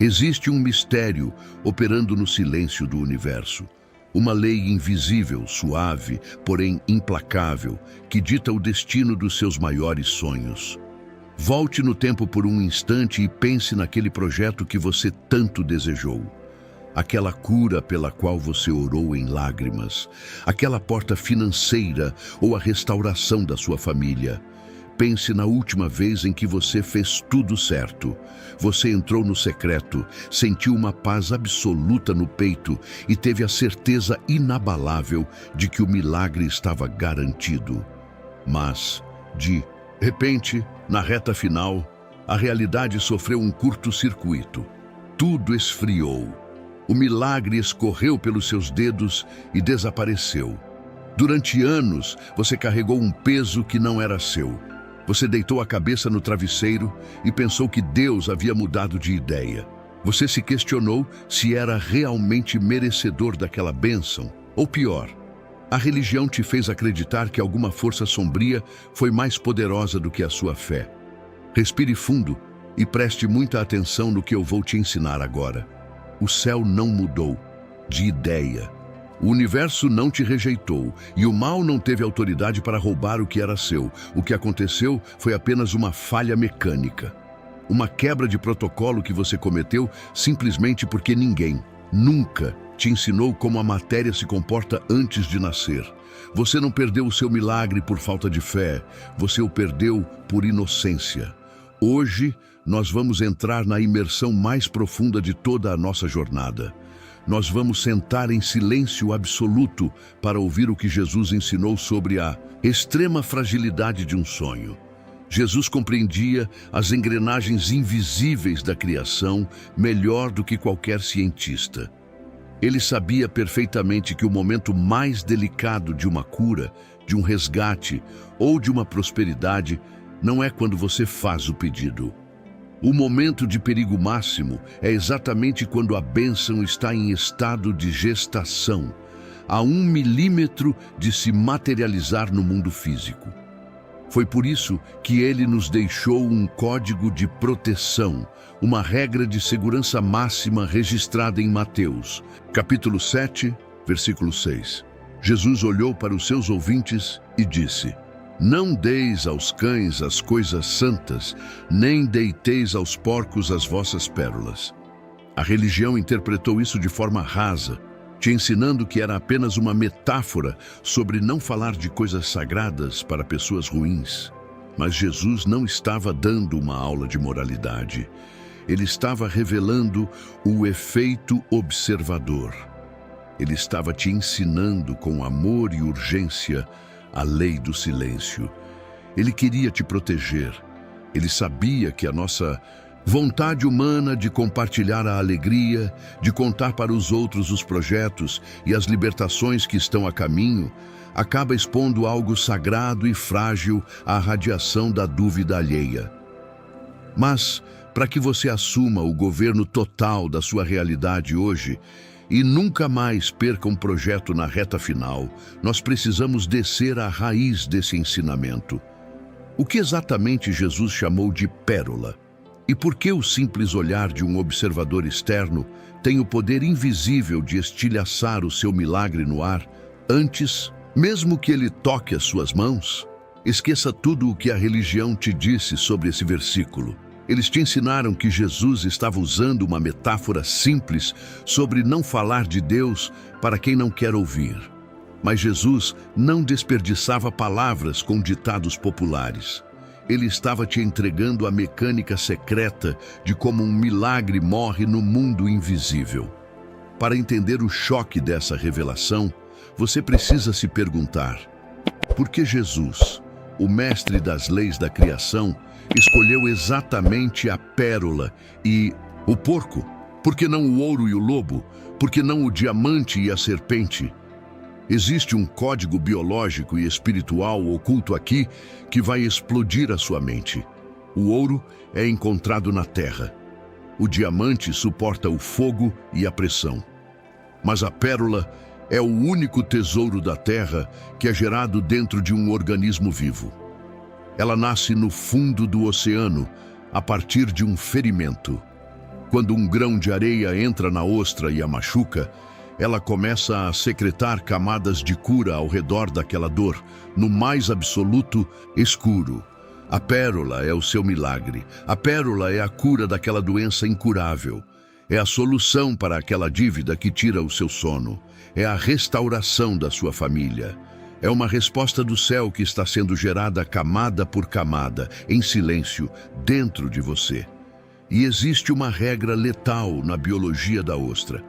Existe um mistério operando no silêncio do universo. Uma lei invisível, suave, porém implacável, que dita o destino dos seus maiores sonhos. Volte no tempo por um instante e pense naquele projeto que você tanto desejou. Aquela cura pela qual você orou em lágrimas. Aquela porta financeira ou a restauração da sua família. Pense na última vez em que você fez tudo certo. Você entrou no secreto, sentiu uma paz absoluta no peito e teve a certeza inabalável de que o milagre estava garantido. Mas, de repente, na reta final, a realidade sofreu um curto-circuito. Tudo esfriou. O milagre escorreu pelos seus dedos e desapareceu. Durante anos, você carregou um peso que não era seu. Você deitou a cabeça no travesseiro e pensou que Deus havia mudado de ideia. Você se questionou se era realmente merecedor daquela bênção. Ou pior, a religião te fez acreditar que alguma força sombria foi mais poderosa do que a sua fé. Respire fundo e preste muita atenção no que eu vou te ensinar agora. O céu não mudou de ideia. O universo não te rejeitou e o mal não teve autoridade para roubar o que era seu. O que aconteceu foi apenas uma falha mecânica. Uma quebra de protocolo que você cometeu simplesmente porque ninguém, nunca, te ensinou como a matéria se comporta antes de nascer. Você não perdeu o seu milagre por falta de fé, você o perdeu por inocência. Hoje, nós vamos entrar na imersão mais profunda de toda a nossa jornada. Nós vamos sentar em silêncio absoluto para ouvir o que Jesus ensinou sobre a extrema fragilidade de um sonho. Jesus compreendia as engrenagens invisíveis da criação melhor do que qualquer cientista. Ele sabia perfeitamente que o momento mais delicado de uma cura, de um resgate ou de uma prosperidade não é quando você faz o pedido. O momento de perigo máximo é exatamente quando a bênção está em estado de gestação, a 1 milímetro de se materializar no mundo físico. Foi por isso que ele nos deixou um código de proteção, uma regra de segurança máxima registrada em Mateus, capítulo 7, versículo 6. Jesus olhou para os seus ouvintes e disse: Não deis aos cães as coisas santas, nem deiteis aos porcos as vossas pérolas. A religião interpretou isso de forma rasa, te ensinando que era apenas uma metáfora sobre não falar de coisas sagradas para pessoas ruins. Mas Jesus não estava dando uma aula de moralidade. Ele estava revelando o efeito observador. Ele estava te ensinando com amor e urgência a lei do silêncio. Ele queria te proteger. Ele sabia que a nossa vontade humana de compartilhar a alegria, de contar para os outros os projetos e as libertações que estão a caminho, acaba expondo algo sagrado e frágil à radiação da dúvida alheia. Mas, para que você assuma o governo total da sua realidade hoje, e nunca mais perca um projeto na reta final, nós precisamos descer à raiz desse ensinamento. O que exatamente Jesus chamou de pérola? E por que o simples olhar de um observador externo tem o poder invisível de estilhaçar o seu milagre no ar antes, mesmo que ele toque as suas mãos? Esqueça tudo o que a religião te disse sobre esse versículo. Eles te ensinaram que Jesus estava usando uma metáfora simples sobre não falar de Deus para quem não quer ouvir. Mas Jesus não desperdiçava palavras com ditados populares. Ele estava te entregando a mecânica secreta de como um milagre morre no mundo invisível. Para entender o choque dessa revelação, você precisa se perguntar: por que Jesus, o mestre das leis da criação, escolheu exatamente a pérola e o porco? Por que não o ouro e o lobo? Por que não o diamante e a serpente? Existe um código biológico e espiritual oculto aqui que vai explodir a sua mente. O ouro é encontrado na terra. O diamante suporta o fogo e a pressão. Mas a pérola é o único tesouro da terra que é gerado dentro de um organismo vivo. Ela nasce no fundo do oceano, a partir de um ferimento. Quando um grão de areia entra na ostra e a machuca, ela começa a secretar camadas de cura ao redor daquela dor, no mais absoluto escuro. A pérola é o seu milagre. A pérola é a cura daquela doença incurável. É a solução para aquela dívida que tira o seu sono. É a restauração da sua família. É uma resposta do céu que está sendo gerada camada por camada, em silêncio, dentro de você. E existe uma regra letal na biologia da ostra.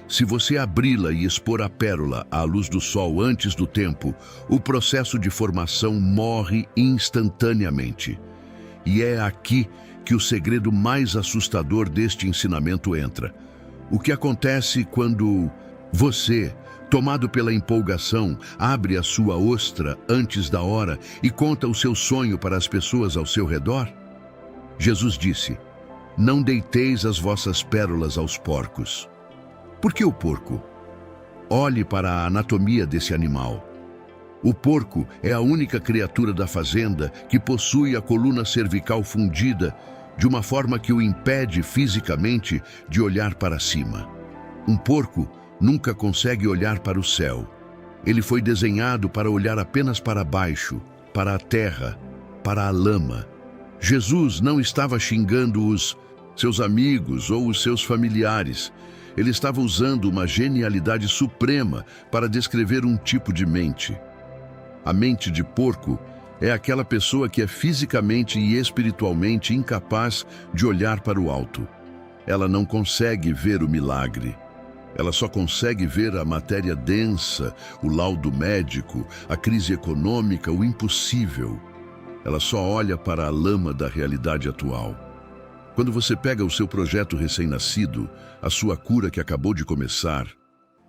Se você abri-la e expor a pérola à luz do sol antes do tempo, o processo de formação morre instantaneamente. E é aqui que o segredo mais assustador deste ensinamento entra. O que acontece quando você, tomado pela empolgação, abre a sua ostra antes da hora e conta o seu sonho para as pessoas ao seu redor? Jesus disse: "Não deiteis as vossas pérolas aos porcos." Por que o porco? Olhe para a anatomia desse animal. O porco é a única criatura da fazenda que possui a coluna cervical fundida de uma forma que o impede fisicamente de olhar para cima. Um porco nunca consegue olhar para o céu. Ele foi desenhado para olhar apenas para baixo, para a terra, para a lama. Jesus não estava xingando os seus amigos ou os seus familiares. Ele estava usando uma genialidade suprema para descrever um tipo de mente. A mente de porco é aquela pessoa que é fisicamente e espiritualmente incapaz de olhar para o alto. Ela não consegue ver o milagre. Ela só consegue ver a matéria densa, o laudo médico, a crise econômica, o impossível. Ela só olha para a lama da realidade atual. Quando você pega o seu projeto recém-nascido, a sua cura que acabou de começar,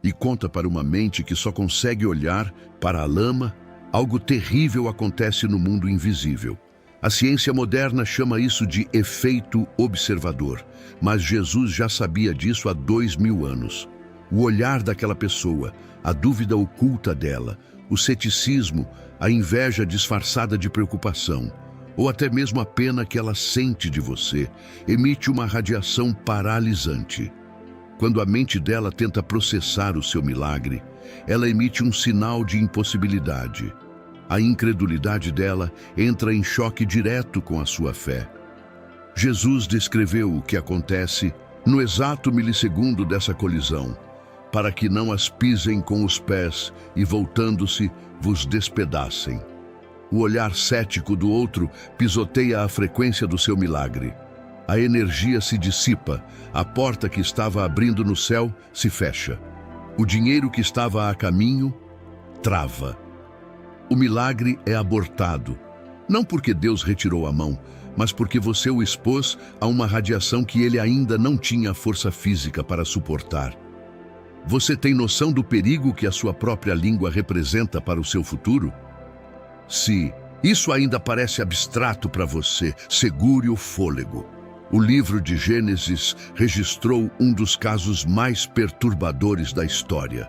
e conta para uma mente que só consegue olhar para a lama, algo terrível acontece no mundo invisível. A ciência moderna chama isso de efeito observador, mas Jesus já sabia disso há 2000 anos. O olhar daquela pessoa, a dúvida oculta dela, o ceticismo, a inveja disfarçada de preocupação, ou até mesmo a pena que ela sente de você, emite uma radiação paralisante. Quando a mente dela tenta processar o seu milagre, ela emite um sinal de impossibilidade. A incredulidade dela entra em choque direto com a sua fé. Jesus descreveu o que acontece no exato milissegundo dessa colisão, para que não as pisem com os pés e, voltando-se, vos despedacem. O olhar cético do outro pisoteia a frequência do seu milagre. A energia se dissipa, a porta que estava abrindo no céu se fecha. O dinheiro que estava a caminho trava. O milagre é abortado, não porque Deus retirou a mão, mas porque você o expôs a uma radiação que ele ainda não tinha força física para suportar. Você tem noção do perigo que a sua própria língua representa para o seu futuro? Se isso ainda parece abstrato para você, segure o fôlego. O livro de Gênesis registrou um dos casos mais perturbadores da história.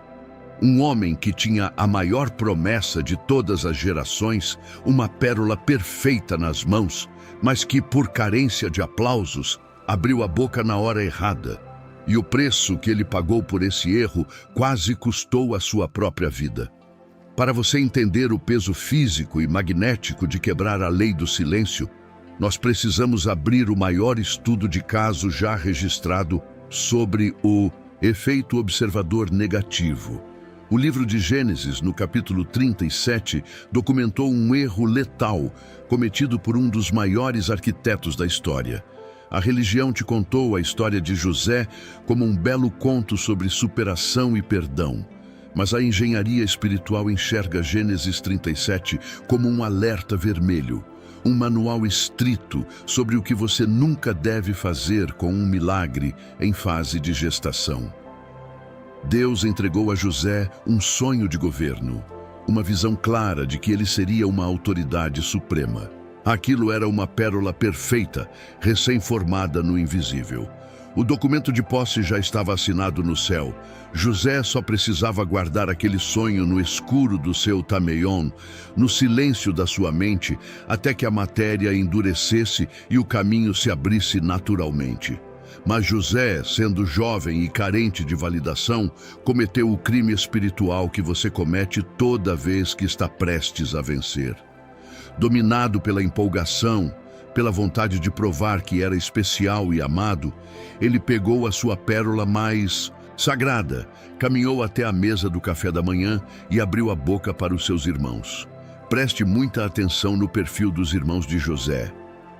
Um homem que tinha a maior promessa de todas as gerações, uma pérola perfeita nas mãos, mas que, por carência de aplausos, abriu a boca na hora errada. E o preço que ele pagou por esse erro quase custou a sua própria vida. Para você entender o peso físico e magnético de quebrar a lei do silêncio, nós precisamos abrir o maior estudo de caso já registrado sobre o efeito observador negativo. O livro de Gênesis, no capítulo 37, documentou um erro letal cometido por um dos maiores arquitetos da história. A religião te contou a história de José como um belo conto sobre superação e perdão. Mas a engenharia espiritual enxerga Gênesis 37 como um alerta vermelho, um manual estrito sobre o que você nunca deve fazer com um milagre em fase de gestação. Deus entregou a José um sonho de governo, uma visão clara de que ele seria uma autoridade suprema. Aquilo era uma pérola perfeita, recém-formada no invisível. O documento de posse já estava assinado no céu. José só precisava guardar aquele sonho no escuro do seu tameion, no silêncio da sua mente, até que a matéria endurecesse e o caminho se abrisse naturalmente. Mas José, sendo jovem e carente de validação, cometeu o crime espiritual que você comete toda vez que está prestes a vencer. Dominado pela empolgação, pela vontade de provar que era especial e amado, ele pegou a sua pérola mais sagrada, caminhou até a mesa do café da manhã e abriu a boca para os seus irmãos. Preste muita atenção no perfil dos irmãos de José.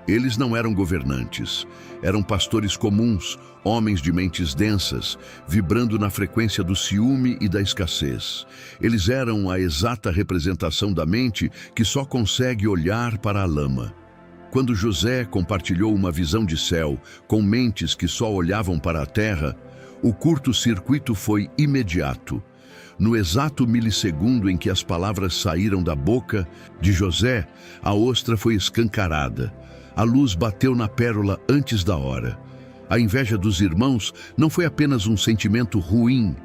Eles não eram governantes, eram pastores comuns, homens de mentes densas, vibrando na frequência do ciúme e da escassez. Eles eram a exata representação da mente que só consegue olhar para a lama. Quando José compartilhou uma visão de céu com mentes que só olhavam para a terra, o curto-circuito foi imediato. No exato milissegundo em que as palavras saíram da boca de José, a ostra foi escancarada. A luz bateu na pérola antes da hora. A inveja dos irmãos não foi apenas um sentimento ruim.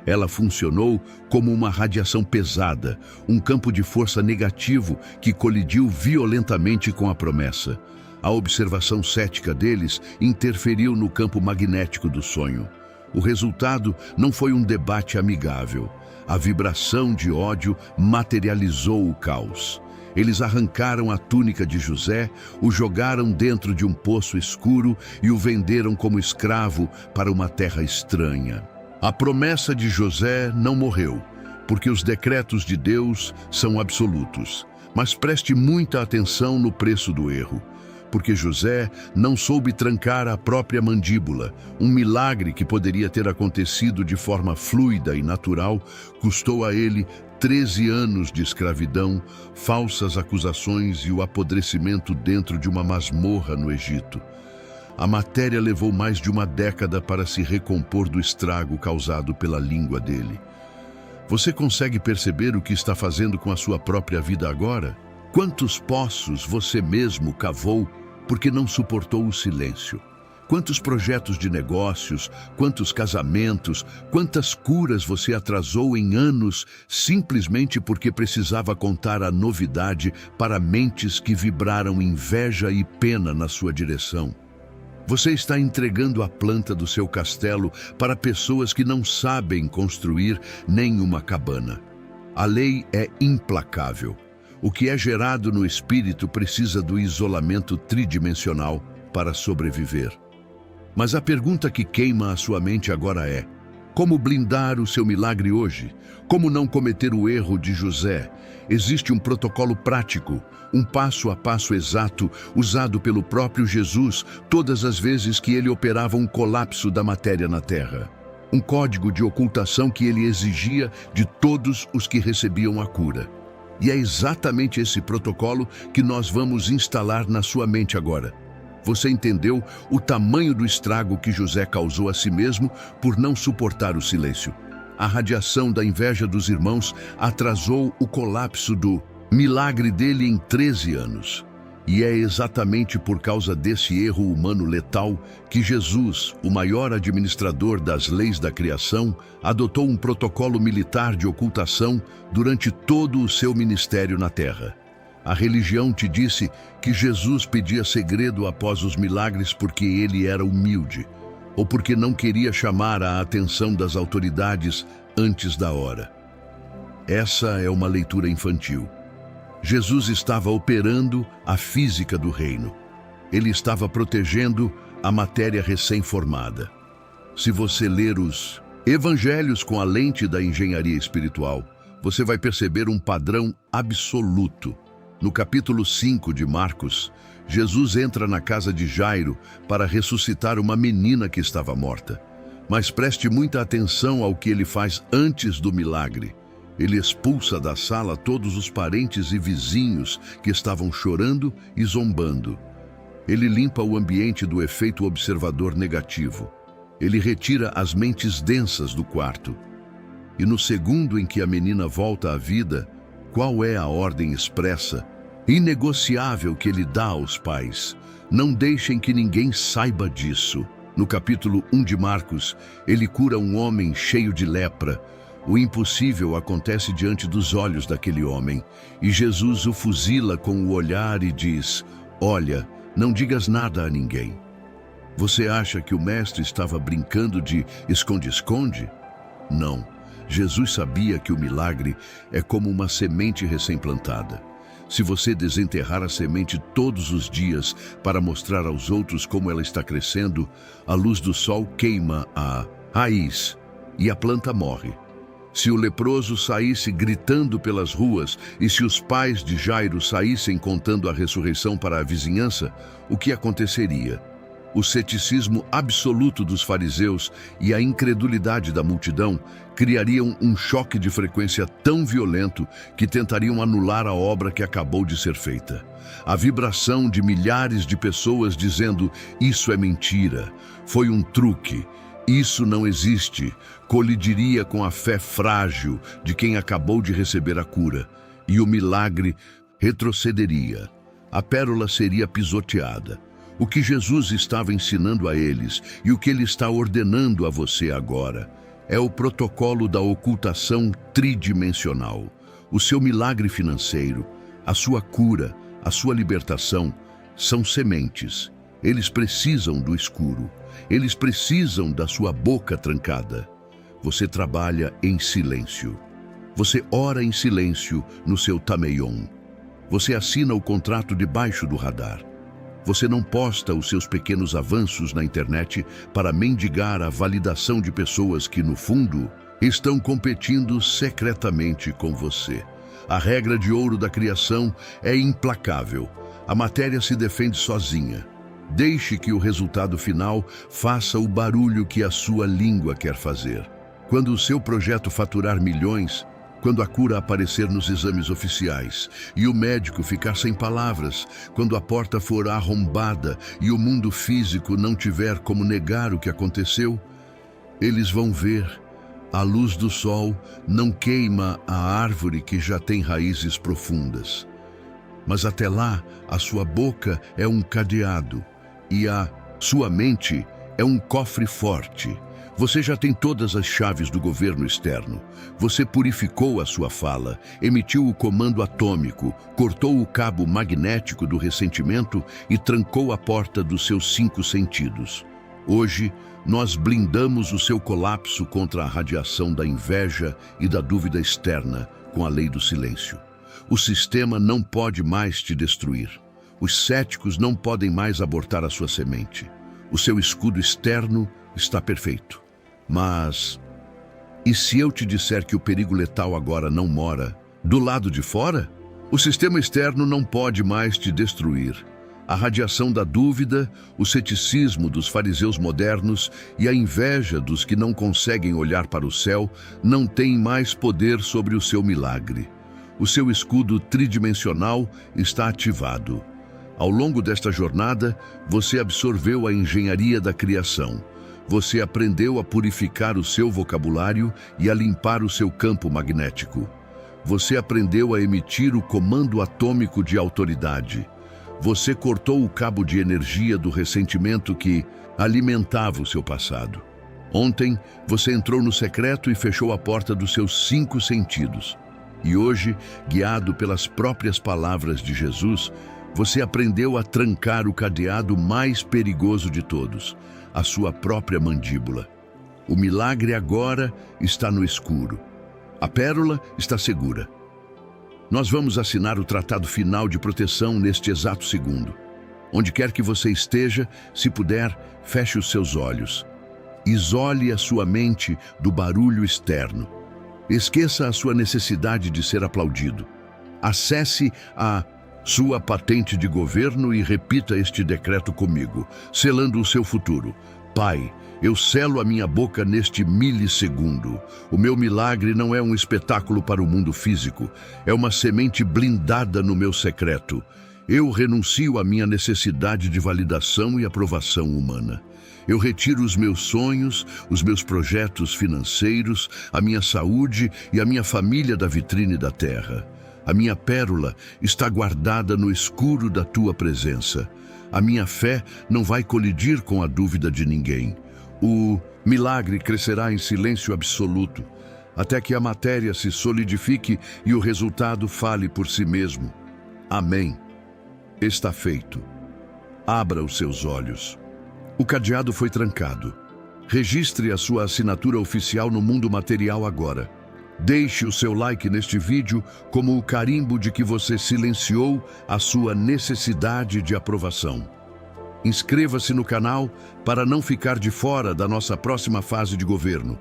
Ela funcionou como uma radiação pesada, um campo de força negativo que colidiu violentamente com a promessa. A observação cética deles interferiu no campo magnético do sonho. O resultado não foi um debate amigável. A vibração de ódio materializou o caos. Eles arrancaram a túnica de José, o jogaram dentro de um poço escuro e o venderam como escravo para uma terra estranha. A promessa de José não morreu, porque os decretos de Deus são absolutos. Mas preste muita atenção no preço do erro, porque José não soube trancar a própria mandíbula. Um milagre que poderia ter acontecido de forma fluida e natural custou a ele 13 anos de escravidão, falsas acusações e o apodrecimento dentro de uma masmorra no Egito. A matéria levou mais de uma década para se recompor do estrago causado pela língua dele. Você consegue perceber o que está fazendo com a sua própria vida agora? Quantos poços você mesmo cavou porque não suportou o silêncio? Quantos projetos de negócios, quantos casamentos, quantas curas você atrasou em anos simplesmente porque precisava contar a novidade para mentes que vibraram inveja e pena na sua direção? Você está entregando a planta do seu castelo para pessoas que não sabem construir nenhuma cabana. A lei é implacável. O que é gerado no espírito precisa do isolamento tridimensional para sobreviver. Mas a pergunta que queima a sua mente agora é: como blindar o seu milagre hoje? Como não cometer o erro de José? Existe um protocolo prático, um passo a passo exato, usado pelo próprio Jesus todas as vezes que ele operava um colapso da matéria na terra. Um código de ocultação que ele exigia de todos os que recebiam a cura. E é exatamente esse protocolo que nós vamos instalar na sua mente agora. Você entendeu o tamanho do estrago que José causou a si mesmo por não suportar o silêncio. A radiação da inveja dos irmãos atrasou o colapso do milagre dele em 13 anos. E é exatamente por causa desse erro humano letal que Jesus, o maior administrador das leis da criação, adotou um protocolo militar de ocultação durante todo o seu ministério na terra. A religião te disse que Jesus pedia segredo após os milagres porque ele era humilde, ou porque não queria chamar a atenção das autoridades antes da hora. Essa é uma leitura infantil. Jesus estava operando a física do reino. Ele estava protegendo a matéria recém-formada. Se você ler os evangelhos com a lente da engenharia espiritual, você vai perceber um padrão absoluto. No capítulo 5 de Marcos, Jesus entra na casa de Jairo para ressuscitar uma menina que estava morta. Mas preste muita atenção ao que ele faz antes do milagre. Ele expulsa da sala todos os parentes e vizinhos que estavam chorando e zombando. Ele limpa o ambiente do efeito observador negativo. Ele retira as mentes densas do quarto. E no segundo em que a menina volta à vida, qual é a ordem expressa, inegociável que ele dá aos pais? Não deixem que ninguém saiba disso. No capítulo 1 de Marcos, ele cura um homem cheio de lepra. O impossível acontece diante dos olhos daquele homem, e Jesus o fuzila com o olhar e diz: olha, não digas nada a ninguém. Você acha que o mestre estava brincando de esconde-esconde? Não. Jesus sabia que o milagre é como uma semente recém-plantada. Se você desenterrar a semente todos os dias para mostrar aos outros como ela está crescendo, a luz do sol queima a raiz e a planta morre. Se o leproso saísse gritando pelas ruas e se os pais de Jairo saíssem contando a ressurreição para a vizinhança, o que aconteceria? O ceticismo absoluto dos fariseus e a incredulidade da multidão criariam um choque de frequência tão violento que tentariam anular a obra que acabou de ser feita. A vibração de milhares de pessoas dizendo "isso é mentira, foi um truque, isso não existe", colidiria com a fé frágil de quem acabou de receber a cura, e o milagre retrocederia. A pérola seria pisoteada. O que Jesus estava ensinando a eles e o que ele está ordenando a você agora é o protocolo da ocultação tridimensional. O seu milagre financeiro, a sua cura, a sua libertação são sementes. Eles precisam do escuro. Eles precisam da sua boca trancada. Você trabalha em silêncio. Você ora em silêncio no seu tameion. Você assina o contrato debaixo do radar. Você não posta os seus pequenos avanços na internet para mendigar a validação de pessoas que, no fundo, estão competindo secretamente com você. A regra de ouro da criação é implacável. A matéria se defende sozinha. Deixe que o resultado final faça o barulho que a sua língua quer fazer. Quando o seu projeto faturar milhões, quando a cura aparecer nos exames oficiais e o médico ficar sem palavras, quando a porta for arrombada e o mundo físico não tiver como negar o que aconteceu, eles vão ver. A luz do sol não queima a árvore que já tem raízes profundas. Mas até lá, a sua boca é um cadeado e a sua mente é um cofre forte. Você já tem todas as chaves do governo externo. Você purificou a sua fala, emitiu o comando atômico, cortou o cabo magnético do ressentimento e trancou a porta dos seus 5 sentidos. Hoje, nós blindamos o seu colapso contra a radiação da inveja e da dúvida externa com a lei do silêncio. O sistema não pode mais te destruir. Os céticos não podem mais abortar a sua semente. O seu escudo externo está perfeito. Mas, e se eu te disser que o perigo letal agora não mora do lado de fora? O sistema externo não pode mais te destruir. A radiação da dúvida, o ceticismo dos fariseus modernos e a inveja dos que não conseguem olhar para o céu não têm mais poder sobre o seu milagre. O seu escudo tridimensional está ativado. Ao longo desta jornada, você absorveu a engenharia da criação. Você aprendeu a purificar o seu vocabulário e a limpar o seu campo magnético. Você aprendeu a emitir o comando atômico de autoridade. Você cortou o cabo de energia do ressentimento que alimentava o seu passado. Ontem, você entrou no secreto e fechou a porta dos seus 5 sentidos. E hoje, guiado pelas próprias palavras de Jesus, você aprendeu a trancar o cadeado mais perigoso de todos, a sua própria mandíbula. O milagre agora está no escuro. A pérola está segura. Nós vamos assinar o tratado final de proteção neste exato segundo. Onde quer que você esteja, se puder, feche os seus olhos. Isole a sua mente do barulho externo. Esqueça a sua necessidade de ser aplaudido. Acesse a sua patente de governo e repita este decreto comigo, selando o seu futuro. Pai, eu selo a minha boca neste milissegundo. O meu milagre não é um espetáculo para o mundo físico, é uma semente blindada no meu secreto. Eu renuncio à minha necessidade de validação e aprovação humana. Eu retiro os meus sonhos, os meus projetos financeiros, a minha saúde e a minha família da vitrine da terra. A minha pérola está guardada no escuro da tua presença. A minha fé não vai colidir com a dúvida de ninguém. O milagre crescerá em silêncio absoluto, até que a matéria se solidifique e o resultado fale por si mesmo. Amém. Está feito. Abra os seus olhos. O cadeado foi trancado. Registre a sua assinatura oficial no mundo material agora. Deixe o seu like neste vídeo como o carimbo de que você silenciou a sua necessidade de aprovação. Inscreva-se no canal para não ficar de fora da nossa próxima fase de governo.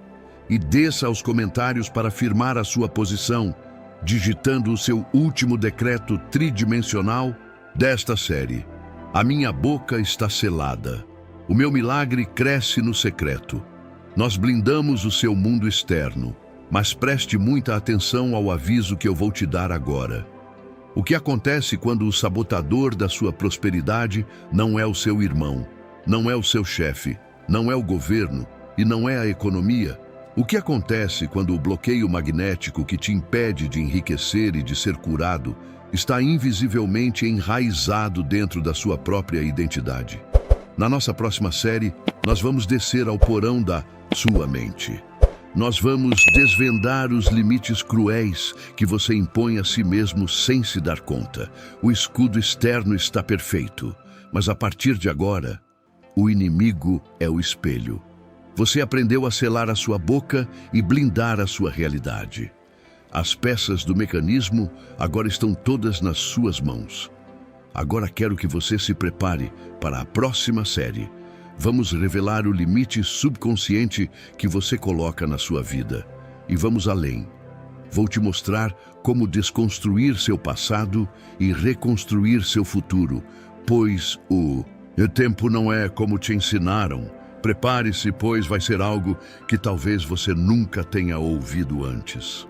E desça aos comentários para afirmar a sua posição, digitando o seu último decreto tridimensional desta série. A minha boca está selada. O meu milagre cresce no secreto. Nós blindamos o seu mundo externo, mas preste muita atenção ao aviso que eu vou te dar agora. O que acontece quando o sabotador da sua prosperidade não é o seu irmão, não é o seu chefe, não é o governo e não é a economia? O que acontece quando o bloqueio magnético que te impede de enriquecer e de ser curado está invisivelmente enraizado dentro da sua própria identidade? Na nossa próxima série, nós vamos descer ao porão da sua mente. Nós vamos desvendar os limites cruéis que você impõe a si mesmo sem se dar conta. O escudo externo está perfeito, mas a partir de agora, o inimigo é o espelho. Você aprendeu a selar a sua boca e blindar a sua realidade. As peças do mecanismo agora estão todas nas suas mãos. Agora quero que você se prepare para a próxima série. Vamos revelar o limite subconsciente que você coloca na sua vida. E vamos além. Vou te mostrar como desconstruir seu passado e reconstruir seu futuro, pois o tempo não é como te ensinaram. Prepare-se, pois vai ser algo que talvez você nunca tenha ouvido antes.